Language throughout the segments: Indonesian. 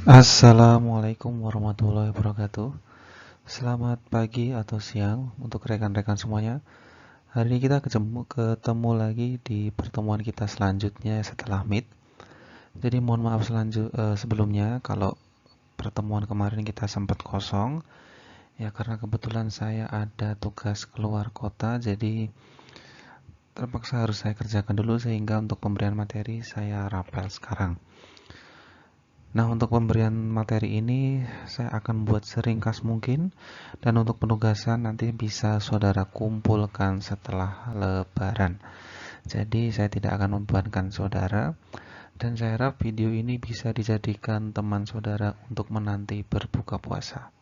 Assalamualaikum warahmatullahi wabarakatuh. Selamat pagi atau siang untuk rekan-rekan semuanya. Hari ini kita ketemu lagi di pertemuan kita selanjutnya setelah Meet. Jadi mohon maaf sebelumnya kalau pertemuan kemarin kita sempat kosong. Ya karena kebetulan saya ada tugas keluar kota, jadi terpaksa harus saya kerjakan dulu sehingga untuk pemberian materi saya rapel sekarang. Nah, untuk pemberian materi ini saya akan buat seringkas mungkin dan untuk penugasan nanti bisa saudara kumpulkan setelah Lebaran. Jadi saya tidak akan membebankan saudara dan saya harap video ini bisa dijadikan teman saudara untuk menanti berbuka puasa.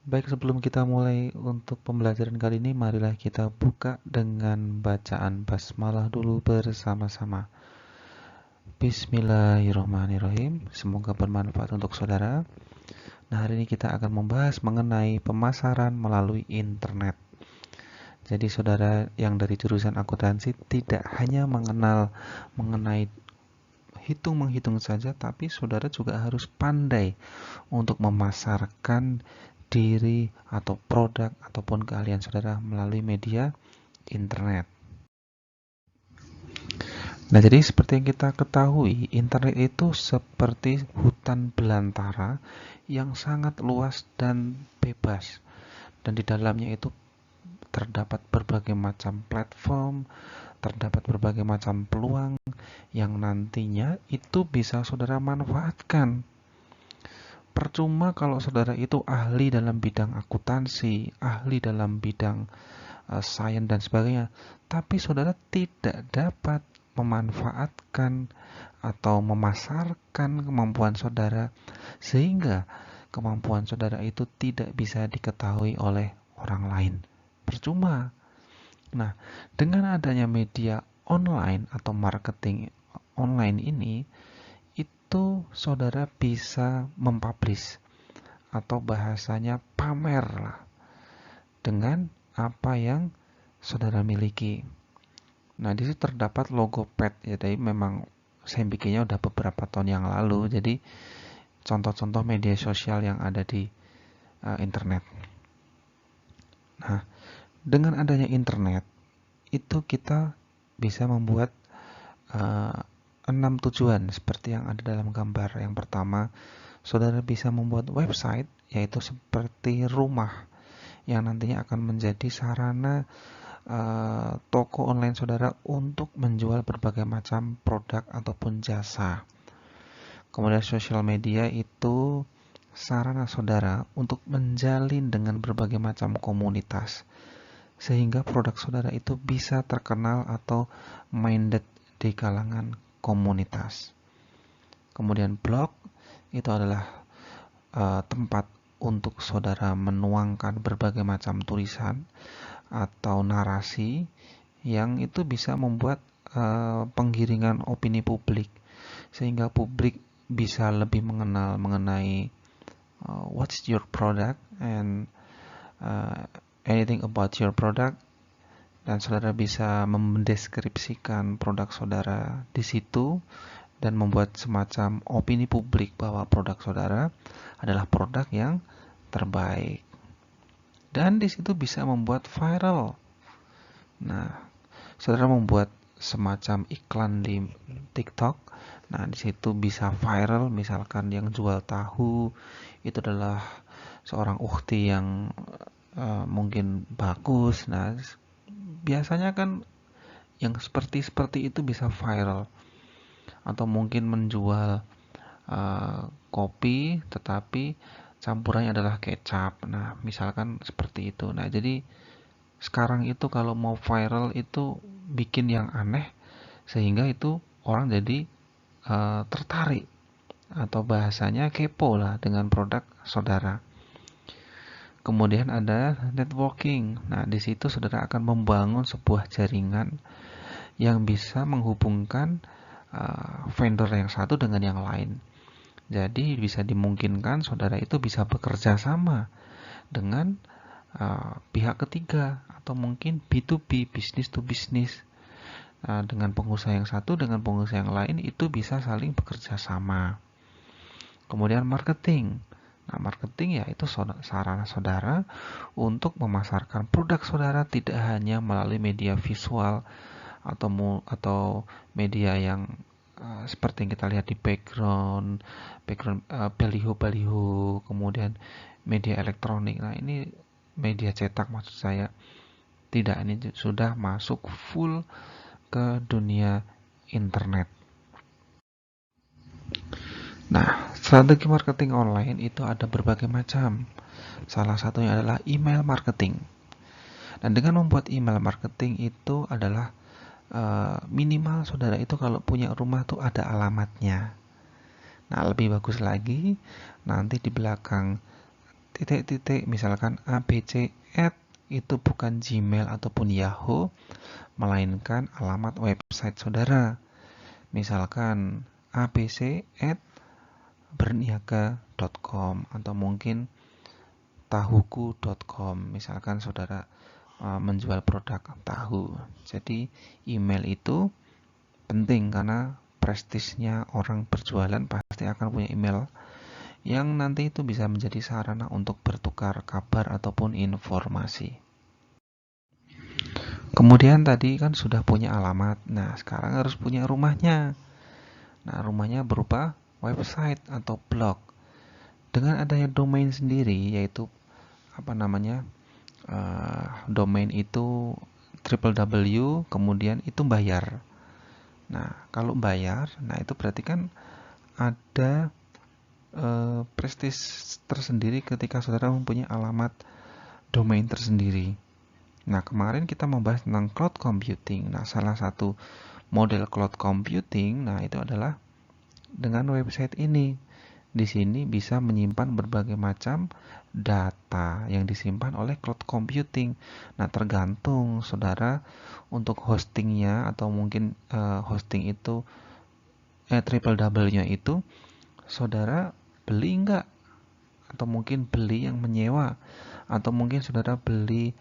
Baik, sebelum kita mulai untuk pembelajaran kali ini, marilah kita buka dengan bacaan basmalah dulu bersama-sama. Bismillahirrahmanirrahim. Semoga bermanfaat untuk saudara. Nah, hari ini kita akan membahas mengenai pemasaran melalui internet. Jadi, saudara yang dari jurusan akuntansi tidak hanya mengenai hitung-menghitung saja, tapi saudara juga harus pandai untuk memasarkan diri atau produk ataupun keahlian saudara melalui media internet. Nah, jadi seperti yang kita ketahui, internet itu seperti hutan belantara yang sangat luas dan bebas. Dan di dalamnya itu terdapat berbagai macam platform, terdapat berbagai macam peluang yang nantinya itu bisa saudara manfaatkan. Percuma kalau saudara itu ahli dalam bidang akuntansi, ahli dalam bidang sains dan sebagainya, tapi saudara tidak dapat memanfaatkan atau memasarkan kemampuan saudara sehingga kemampuan saudara itu tidak bisa diketahui oleh orang lain. Percuma. Nah, dengan adanya media online atau marketing online ini, itu saudara bisa mempublish atau bahasanya pamer lah dengan apa yang saudara miliki. Nah, di situ terdapat logo pet ya, jadi memang saya bikinnya udah beberapa tahun yang lalu. Jadi contoh-contoh media sosial yang ada di internet. Nah, dengan adanya internet itu kita bisa membuat uh, 6 tujuan seperti yang ada dalam gambar. Yang pertama, saudara bisa membuat website yaitu seperti rumah yang nantinya akan menjadi sarana toko online saudara untuk menjual berbagai macam produk ataupun jasa. Kemudian sosial media itu sarana saudara untuk menjalin dengan berbagai macam komunitas sehingga produk saudara itu bisa terkenal atau minded di kalangan komunitas. Kemudian blog itu adalah tempat untuk saudara menuangkan berbagai macam tulisan atau narasi yang itu bisa membuat penggiringan opini publik sehingga publik bisa lebih mengenal mengenai what's your product and anything about your product, dan saudara bisa mendeskripsikan produk saudara di situ dan membuat semacam opini publik bahwa produk saudara adalah produk yang terbaik. Dan di situ bisa membuat viral. Nah, saudara membuat semacam iklan di TikTok. Nah, di situ bisa viral, misalkan yang jual tahu itu adalah seorang ukhti yang mungkin bagus. Nah, biasanya kan yang seperti itu bisa viral. Atau mungkin menjual kopi tetapi campurannya adalah kecap. Nah, misalkan seperti itu. Nah, jadi sekarang itu kalau mau viral itu bikin yang aneh sehingga itu orang jadi tertarik atau bahasanya kepo lah dengan produk saudara. Kemudian ada networking. Nah, di situ saudara akan membangun sebuah jaringan yang bisa menghubungkan vendor yang satu dengan yang lain. Jadi bisa dimungkinkan saudara itu bisa bekerja sama dengan pihak ketiga atau mungkin B2B, business to business. Dengan pengusaha yang satu dengan pengusaha yang lain itu bisa saling bekerja sama. Kemudian marketing. Nah, marketing ya itu sarana saudara untuk memasarkan produk saudara tidak hanya melalui media visual atau media yang seperti yang kita lihat di background baliho-baliho, kemudian media elektronik. Nah, ini media cetak maksud saya. Tidak, ini sudah masuk full ke dunia internet. Nah, strategi marketing online itu ada berbagai macam. Salah satunya adalah email marketing. Dan dengan membuat email marketing itu adalah minimal saudara itu kalau punya rumah tuh ada alamatnya. Nah, lebih bagus lagi nanti di belakang titik-titik misalkan ABC@ itu bukan Gmail ataupun Yahoo, melainkan alamat website saudara. Misalkan abc@berniaga.com atau mungkin tahuku.com. Misalkan saudara menjual produk tahu. Jadi email itu penting karena prestisnya orang berjualan pasti akan punya email yang nanti itu bisa menjadi sarana untuk bertukar kabar ataupun informasi. Kemudian tadi kan sudah punya alamat. Nah, sekarang harus punya rumahnya. Nah, rumahnya berupa website atau blog. Dengan adanya domain sendiri yaitu domain itu www, kemudian itu bayar. Nah, kalau bayar, nah itu berarti kan ada prestis tersendiri ketika saudara mempunyai alamat domain tersendiri. Nah, kemarin kita membahas tentang cloud computing. Nah, salah satu model cloud computing, nah itu adalah dengan website ini. Di sini bisa menyimpan berbagai macam data yang disimpan oleh cloud computing. Nah, tergantung saudara untuk hostingnya atau mungkin hosting itu www-nya itu saudara beli enggak, atau mungkin beli yang menyewa, atau mungkin saudara beli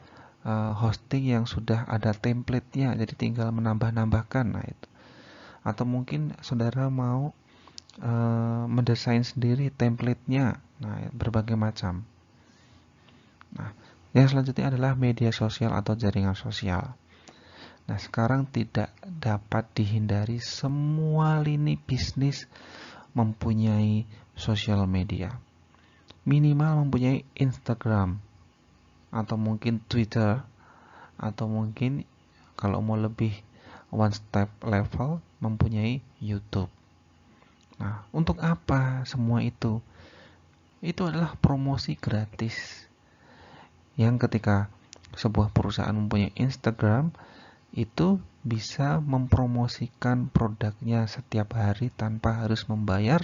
hosting yang sudah ada template-nya jadi tinggal menambah-nambahkan. Nah, itu. Atau mungkin saudara mau mendesain sendiri template-nya. Nah, berbagai macam. Nah, yang selanjutnya adalah media sosial atau jaringan sosial. Nah, sekarang tidak dapat dihindari semua lini bisnis mempunyai sosial media. Minimal mempunyai Instagram atau mungkin Twitter atau mungkin kalau mau lebih one step level mempunyai YouTube. Nah, untuk apa semua itu? Itu adalah promosi gratis. Yang ketika sebuah perusahaan mempunyai Instagram, itu bisa mempromosikan produknya setiap hari tanpa harus membayar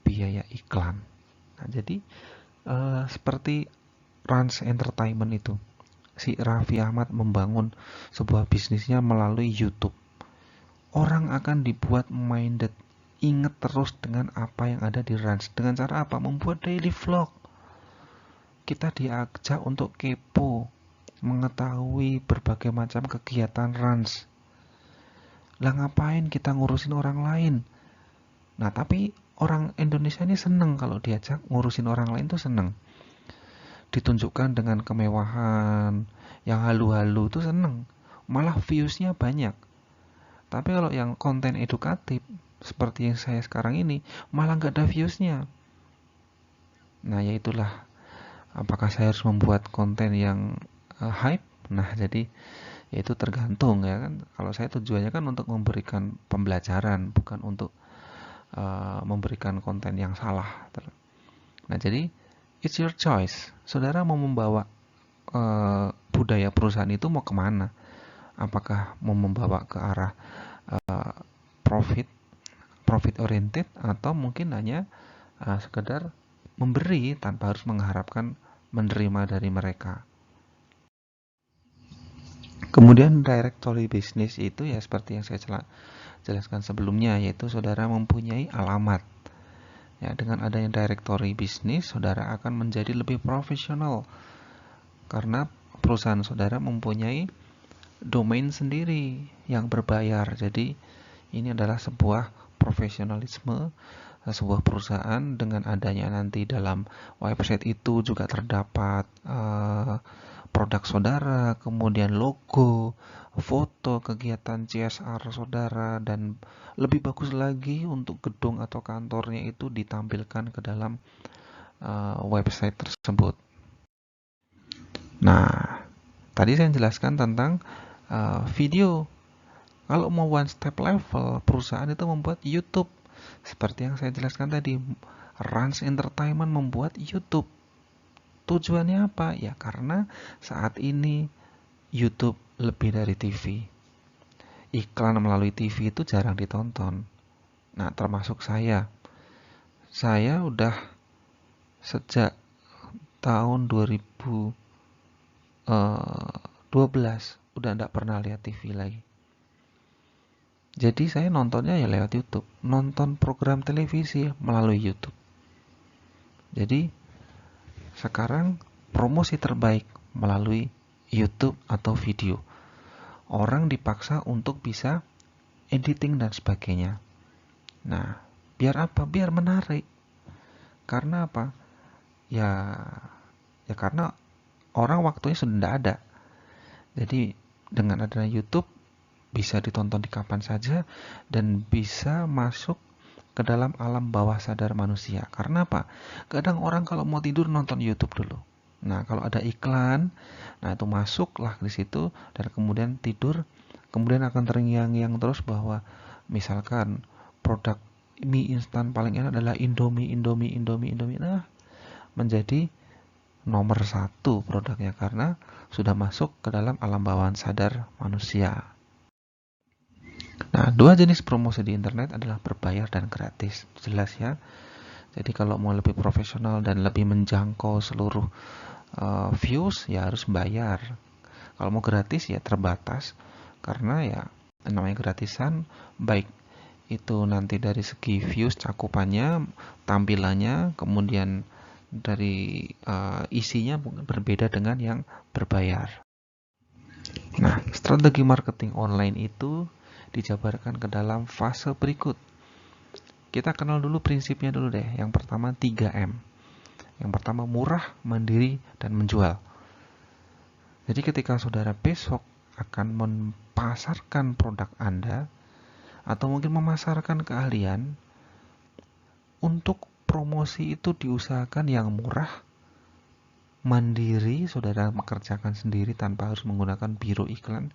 biaya iklan. Nah, jadi seperti Rans Entertainment itu, si Raffi Ahmad membangun sebuah bisnisnya melalui YouTube. Orang akan dibuat minded, ingat terus dengan apa yang ada di Rans. Dengan cara apa? Membuat daily vlog. Kita diajak untuk kepo, mengetahui berbagai macam kegiatan Rans. Lah ngapain kita ngurusin orang lain? Nah, tapi orang Indonesia ini seneng kalau diajak ngurusin orang lain tuh seneng. Ditunjukkan dengan kemewahan, yang halu-halu tuh seneng. Malah viewsnya banyak. Tapi kalau yang konten edukatif seperti yang saya sekarang ini malah nggak ada viewsnya. Nah, ya itulah, apakah saya harus membuat konten yang hype? Nah, jadi ya itu tergantung ya kan. Kalau saya tujuannya kan untuk memberikan pembelajaran, bukan untuk memberikan konten yang salah. Nah, jadi it's your choice. Saudara mau membawa budaya perusahaan itu mau kemana? Apakah mau membawa ke arah profit oriented, atau mungkin hanya sekedar memberi tanpa harus mengharapkan menerima dari mereka. Kemudian directory business itu ya seperti yang saya jelaskan sebelumnya, yaitu saudara mempunyai alamat. Ya, dengan adanya directory business, saudara akan menjadi lebih profesional karena perusahaan saudara mempunyai domain sendiri yang berbayar. Jadi ini adalah sebuah profesionalisme sebuah perusahaan dengan adanya nanti dalam website itu juga terdapat produk saudara, kemudian logo, foto kegiatan CSR saudara, dan lebih bagus lagi untuk gedung atau kantornya itu ditampilkan ke dalam website tersebut. Nah, tadi saya jelaskan tentang video. Kalau mau one step level, perusahaan itu membuat YouTube. Seperti yang saya jelaskan tadi, Rans Entertainment membuat YouTube. Tujuannya apa? Ya karena saat ini YouTube lebih dari TV. Iklan melalui TV itu jarang ditonton. Nah, termasuk saya. Saya udah sejak tahun 2012 udah nggak pernah lihat TV lagi. Jadi saya nontonnya ya lewat YouTube, nonton program televisi melalui YouTube. Jadi sekarang promosi terbaik melalui YouTube atau video. Orang dipaksa untuk bisa editing dan sebagainya. Nah, biar apa? Biar menarik. Karena apa? Ya karena orang waktunya sudah tidak ada. Jadi dengan adanya YouTube bisa ditonton di kapan saja dan bisa masuk ke dalam alam bawah sadar manusia. Karena apa? Kadang orang kalau mau tidur nonton YouTube dulu. Nah, kalau ada iklan, nah itu masuklah di situ dan kemudian tidur, kemudian akan terngiang-ngiang terus bahwa misalkan produk mie instan paling enak adalah Indomie. Nah, menjadi nomor 1 produknya karena sudah masuk ke dalam alam bawah sadar manusia. Nah, 2 jenis promosi di internet adalah berbayar dan gratis. Jelas ya. Jadi kalau mau lebih profesional dan lebih menjangkau seluruh views ya harus bayar. Kalau mau gratis ya terbatas karena ya namanya gratisan baik itu nanti dari segi views cakupannya, tampilannya, kemudian dari isinya berbeda dengan yang berbayar. Nah, strategi marketing online itu dijabarkan ke dalam fase berikut. Kita kenal dulu prinsipnya dulu deh. Yang pertama 3M. Yang pertama murah, mandiri, dan menjual. Jadi ketika saudara besok akan memasarkan produk Anda atau mungkin memasarkan keahlian, untuk promosi itu diusahakan yang murah, mandiri, saudara mengerjakan sendiri tanpa harus menggunakan biro iklan,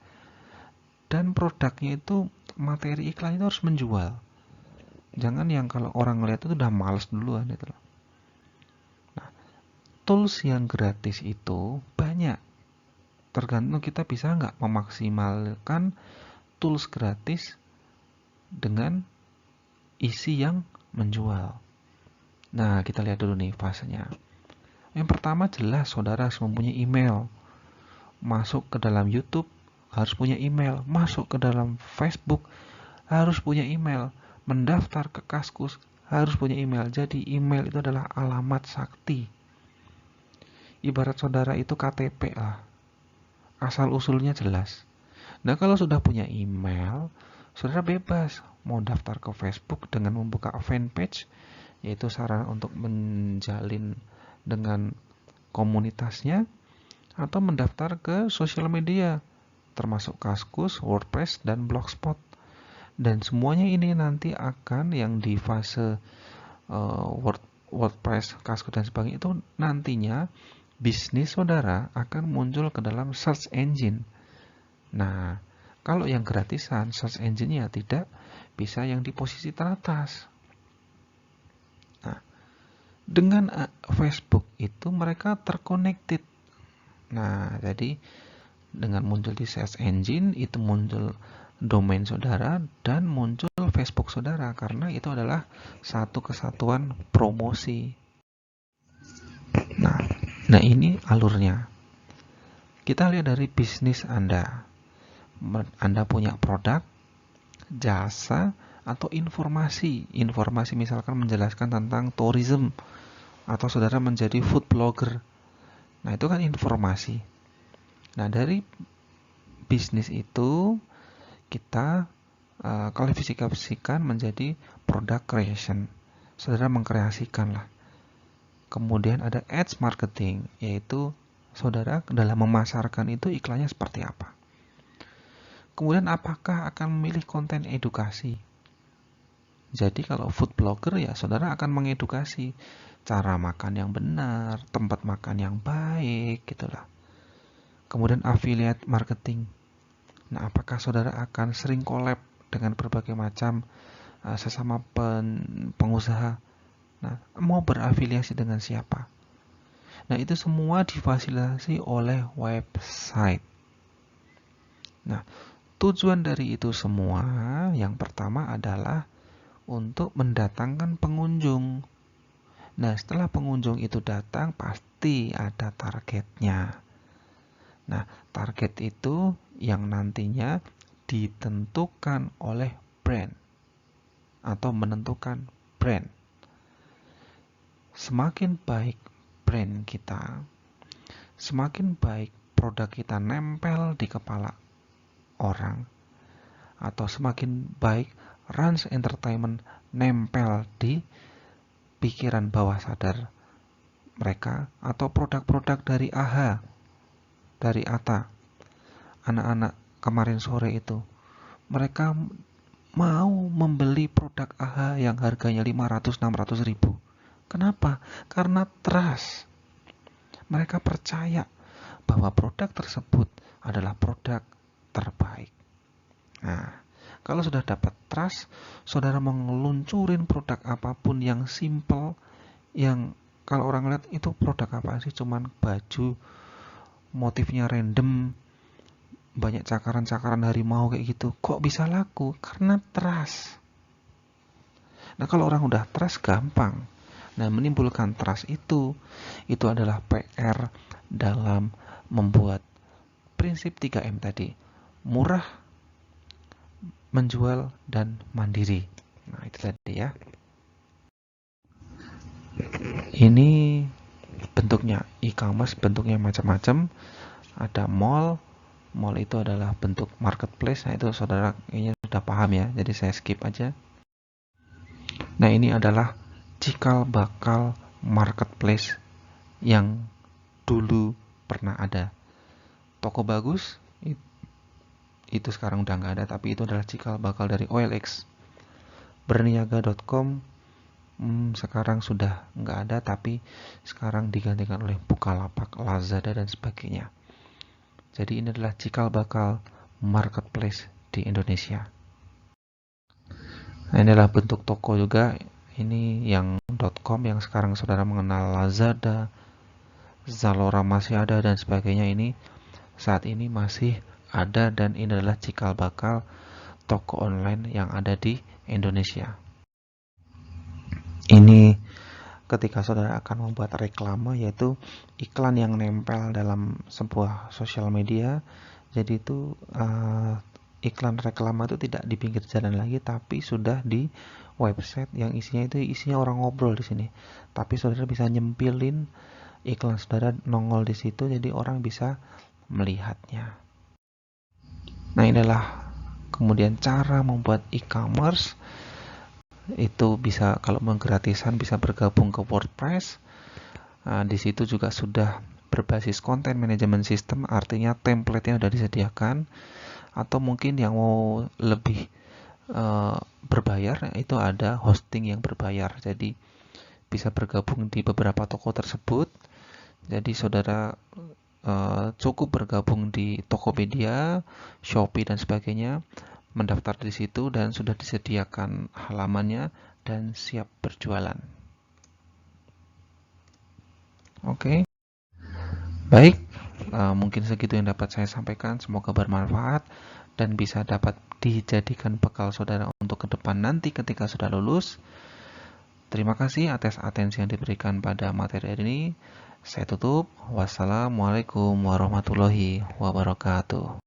dan produknya itu materi iklan itu harus menjual. Jangan yang kalau orang ngeliat itu udah males duluan gitu loh. Nah, tools yang gratis itu banyak. Tergantung kita bisa nggak memaksimalkan tools gratis dengan isi yang menjual. Nah, kita lihat dulu nih fasenya. Yang pertama jelas saudara harus mempunyai email. Masuk ke dalam YouTube harus punya email. Masuk ke dalam Facebook harus punya email. Mendaftar ke Kaskus harus punya email. Jadi email itu adalah alamat sakti. Ibarat saudara itu KTP lah. Asal usulnya jelas. Nah, kalau sudah punya email, saudara bebas mau daftar ke Facebook dengan membuka fanpage, yaitu sarana untuk menjalin dengan komunitasnya, atau mendaftar ke sosial media termasuk Kaskus, WordPress, dan Blogspot. Dan semuanya ini nanti akan yang di fase WordPress, Kaskus, dan sebagainya itu nantinya bisnis saudara akan muncul ke dalam search engine. Nah, kalau yang gratisan, search engine-nya tidak bisa yang di posisi teratas. Nah, dengan Facebook itu mereka terconnected. Nah, jadi dengan muncul di search engine itu muncul domain saudara dan muncul Facebook saudara karena itu adalah satu kesatuan promosi. Nah ini alurnya. Kita lihat dari bisnis Anda. Anda punya produk, jasa, atau informasi. Informasi misalkan menjelaskan tentang tourism atau saudara menjadi food blogger. Nah itu kan informasi. Nah dari bisnis itu kita kualifikasikan menjadi product creation. Saudara mengkreasikan lah. Kemudian ada ads marketing, yaitu saudara dalam memasarkan itu iklannya seperti apa. Kemudian apakah akan memilih konten edukasi? Jadi kalau food blogger ya saudara akan mengedukasi cara makan yang benar, tempat makan yang baik, gitulah. Kemudian affiliate marketing. Nah, apakah saudara akan sering collab dengan berbagai macam sesama pengusaha? Nah, mau berafiliasi dengan siapa? Nah, itu semua difasilitasi oleh website. Nah, tujuan dari itu semua yang pertama adalah untuk mendatangkan pengunjung. Nah, setelah pengunjung itu datang, pasti ada targetnya. Nah, target itu yang nantinya ditentukan oleh brand atau menentukan brand. Semakin baik brand kita, semakin baik produk kita nempel di kepala orang, atau semakin baik Rans Entertainment nempel di pikiran bawah sadar mereka, atau produk-produk dari AHA, dari ATA, anak-anak kemarin sore itu, mereka mau membeli produk AHA yang harganya 500-600 ribu. Kenapa? Karena trust. Mereka percaya bahwa produk tersebut adalah produk terbaik. Nah, kalau sudah dapat trust, saudara mau ngeluncurin produk apapun yang simple, yang kalau orang lihat itu produk apa sih, cuman baju, motifnya random, banyak cakaran-cakaran harimau kayak gitu, kok bisa laku? Karena trust. Nah, kalau orang udah trust gampang. Nah, menimbulkan trust itu adalah PR dalam membuat prinsip 3M tadi. Murah, menjual, dan mandiri. Nah, itu tadi ya. Ini bentuknya e-commerce, bentuknya macam-macam. Ada mall. Mall itu adalah bentuk marketplace. Nah, itu saudara kayaknya sudah paham ya. Jadi saya skip aja. Nah, ini adalah cikal bakal marketplace yang dulu pernah ada. Toko bagus itu sekarang udah nggak ada, tapi itu adalah cikal bakal dari OLX. Berniaga.com sekarang sudah nggak ada, tapi sekarang digantikan oleh Bukalapak, Lazada, dan sebagainya. Jadi ini adalah cikal bakal marketplace di Indonesia. Nah, ini adalah bentuk toko juga. Ini yang .com yang sekarang saudara mengenal Lazada, Zalora masih ada, dan sebagainya. Ini saat ini masih ada, dan ini adalah cikal bakal toko online yang ada di Indonesia. Ini ketika saudara akan membuat reklame, yaitu iklan yang nempel dalam sebuah sosial media. Jadi itu iklan reklame itu tidak di pinggir jalan lagi, tapi sudah di website yang isinya orang ngobrol di sini. Tapi saudara bisa nyempilin iklan saudara nongol di situ, jadi orang bisa melihatnya. Nah, inilah kemudian cara membuat e-commerce. Itu bisa, kalau mau gratisan bisa bergabung ke WordPress. Nah, di situ juga sudah berbasis content management system, artinya template-nya sudah disediakan. Atau mungkin yang mau lebih berbayar, itu ada hosting yang berbayar. Jadi bisa bergabung di beberapa toko tersebut. Jadi saudara cukup bergabung di Tokopedia, Shopee, dan sebagainya, mendaftar di situ, dan sudah disediakan halamannya dan siap berjualan. Oke. Baik, mungkin segitu yang dapat saya sampaikan. Semoga bermanfaat dan bisa dapat dijadikan bekal saudara untuk ke depan nanti ketika sudah lulus. Terima kasih atas atensi yang diberikan pada materi ini. Saya tutup. Wassalamualaikum warahmatullahi wabarakatuh.